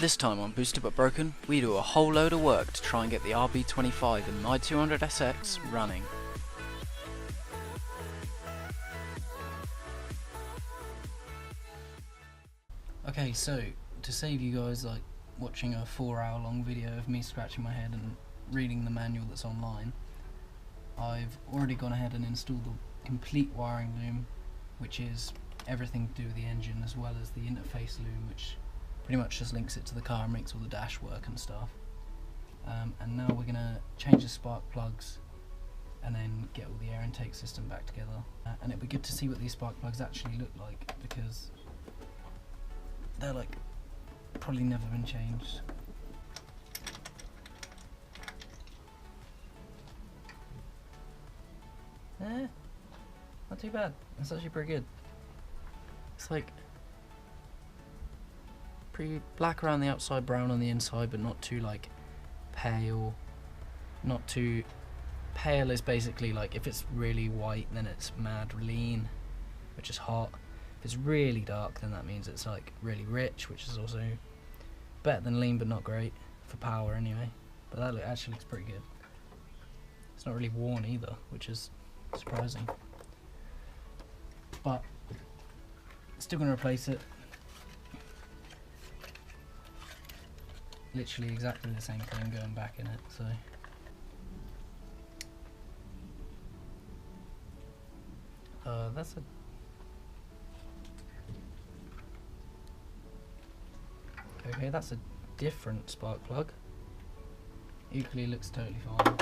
This time on Boosted But Broken, we do a whole load of work to try and get the Rb25 in my 200SX running. Okay, so to save you guys like watching a 4-hour long video of me scratching my head and reading the manual that's online, I've already gone ahead and installed the complete wiring loom, which is everything to do with the engine, as well as the interface loom, which pretty much just links it to the car and makes all the dash work and stuff. And now we're going to change the spark plugs and then get all the air intake system back together. And it'd be good to see what these spark plugs actually look like, because they're like probably never been changed. Not too bad. It's actually pretty good. It's like pretty black around the outside, brown on the inside, but not too like pale. Not too pale is basically like if it's really white then it's mad lean, which is hot. If it's really dark then that means it's like really rich, which is also better than lean but not great for power anyway. But that actually looks pretty good. It's not really worn either, which is surprising. But still gonna replace it. Literally exactly the same thing going back in it, so that's a okay, that's a different spark plug. Equally looks totally fine,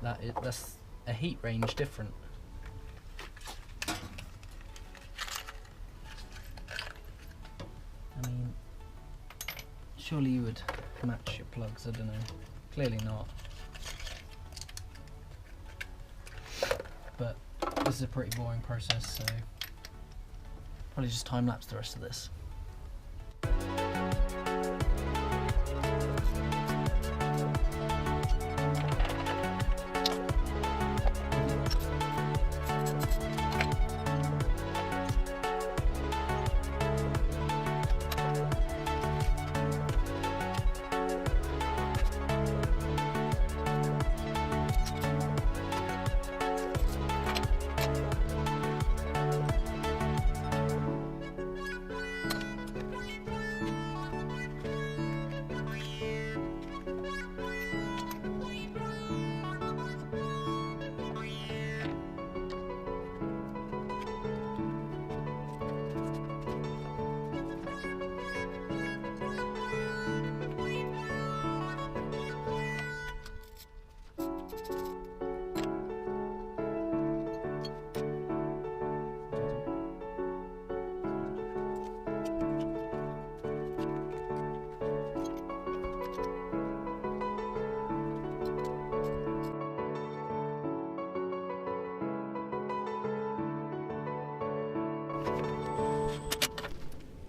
but that's a heat range different. I mean, surely you would match your plugs, I don't know. Clearly not. But this is a pretty boring process, so probably just time lapse the rest of this.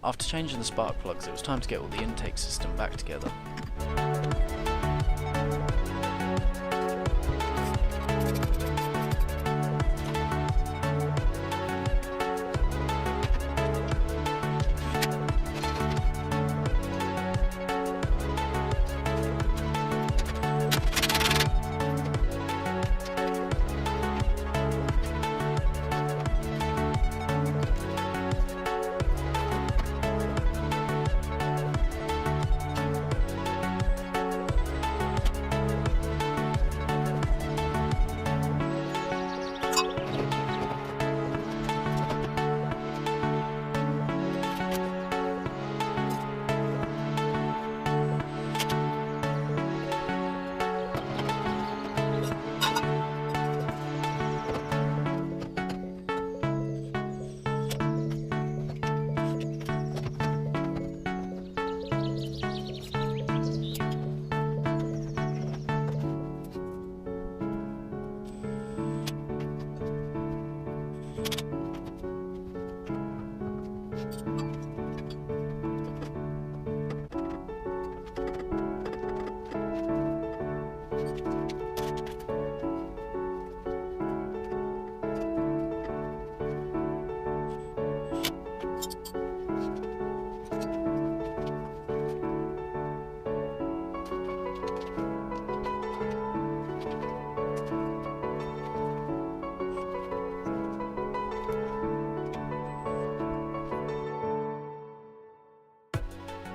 After changing the spark plugs, it was time to get all the intake system back together.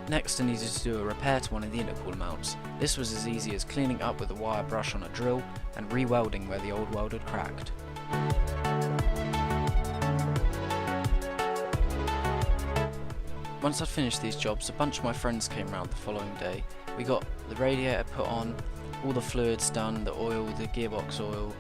Next I needed to do a repair to one of the intercooler mounts. This was as easy as cleaning up with a wire brush on a drill and re-welding where the old weld had cracked. Once I'd finished these jobs, a bunch of my friends came round the following day. We got the radiator put on, all the fluids done, the oil, the gearbox oil,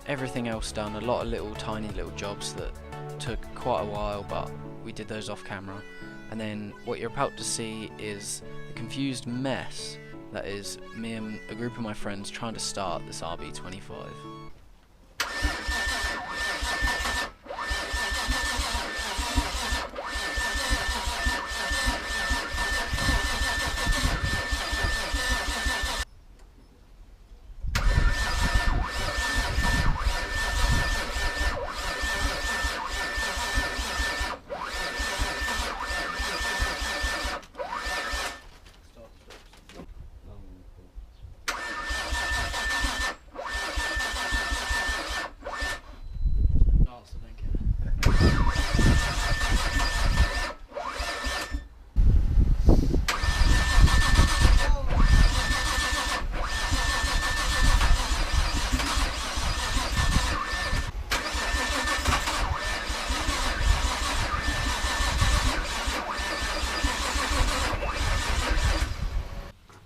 everything else done, a lot of tiny little jobs that took quite a while, but we did those off camera. And then what you're about to see is the confused mess that is me and a group of my friends trying to start this Rb25.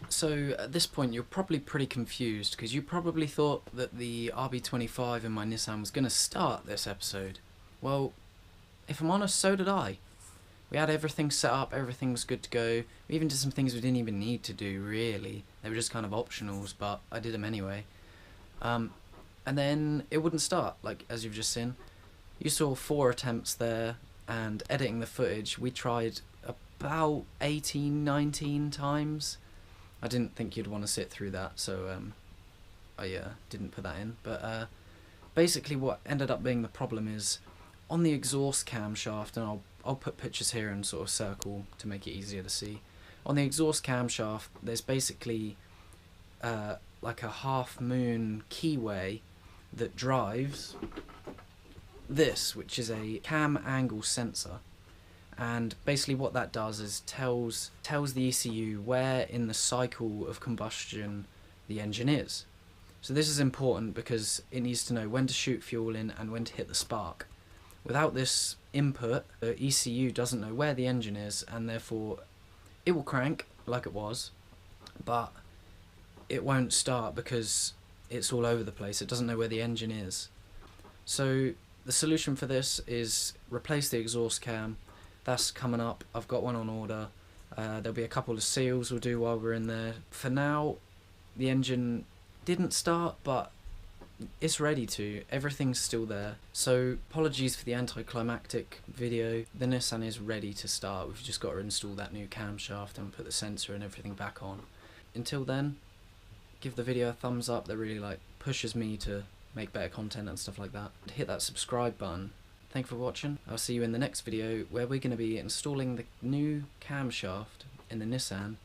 So at this point you're probably pretty confused because you probably thought that the Rb25 in my Nissan was going to start this episode. Well, if I'm honest, so did I. We had everything set up, everything was good to go. We even did some things we didn't even need to do, really. They were just kind of optionals, but I did them anyway. And then it wouldn't start, like as you've just seen. You saw 4 attempts there, and editing the footage, we tried about 18, 19 times. I didn't think you'd want to sit through that, so I didn't put that in. But basically what ended up being the problem is on the exhaust camshaft, and I'll put pictures here and sort of circle to make it easier to see. On the exhaust camshaft, there's basically like a half moon keyway that drives this, which is a cam angle sensor. And basically what that does is tells the ECU where in the cycle of combustion the engine is. So this is important because it needs to know when to shoot fuel in and when to hit the spark. Without this input, the ECU doesn't know where the engine is, and therefore it will crank like it was, but it won't start because it's all over the place. It doesn't know where the engine is. So the solution for this is replace the exhaust cam. That's coming up. I've got one on order. There'll be a couple of seals we'll do while we're in there. For now, the engine didn't start, but it's ready to. Everything's still there. So apologies for the anticlimactic video. The Nissan is ready to start. We've just got to install that new camshaft and put the sensor and everything back on. Until then, give the video a thumbs up. That really pushes me to make better content and stuff like that. Hit that subscribe button. Thank you for watching. I'll see you in the next video where we're going to be installing the new camshaft in the Nissan,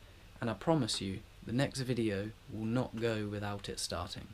and I promise you the next video will not go without it starting.